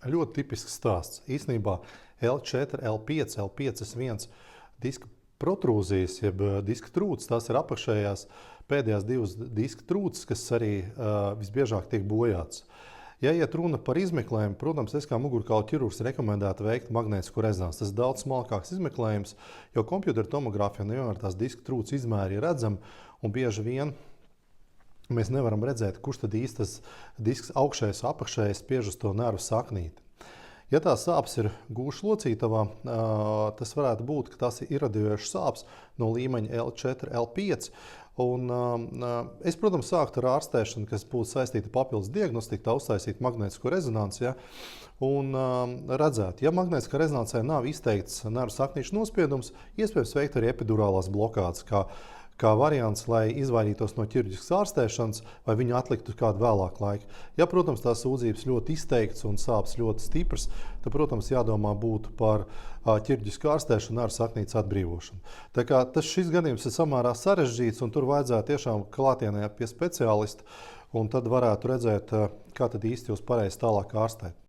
Ļoti tipisks stāsts. Īsnībā L4, L5, L5S1 diska protrūzijas, jeb diska trūces, tās ir apakšējās pēdējās divas diska trūces, kas arī visbiežāk tiek bojāts. Ja iet runa par izmeklējumu, protams, es kā mugurkaula ķirurgs rekomendētu veikt magnētisko rezonanci. Tas ir daudz smalkāks izmeklējums, jo kompjutera tomogrāfijā nevienmēr tās diska trūces izmēri ir redzami, un bieži vien mēs nevaram redzēt, kurš tad īsti tas disks augšējais, apakšējais spiež uz to nervu saknīti. Ja tā sāpes ir gūšas locītavā, tas varētu būt, ka tās ir iradiējušas sāpes no līmeņa L4, L5. Un, es, protams, sāktu ar ārstēšanu, kas būtu saistīta papildus diagnostika, uztaisīt magnētisko rezonanci, ja, un redzēt, ja magnētiskā rezonancē nav izteikts nervu saknīšu nospiedums, iespējams veikt arī epidurālās blokādes, kā variants, lai izvairītos no ķirurģiskas ārstēšanas vai viņu atliktu kādu vēlāku laiku. Ja, protams, tās sūdzības ļoti izteikts un sāpes ļoti stipras, tad, protams, jādomā būtu par ķirurģisku ārstēšanu ar saknītes atbrīvošanu. Tā kā šis gadījums ir samērā sarežģīts, un tur vajadzētu tiešām klātienē pie speciālista, un tad varētu redzēt, kā tad īsti jūs pareizi tālāk ārstēt.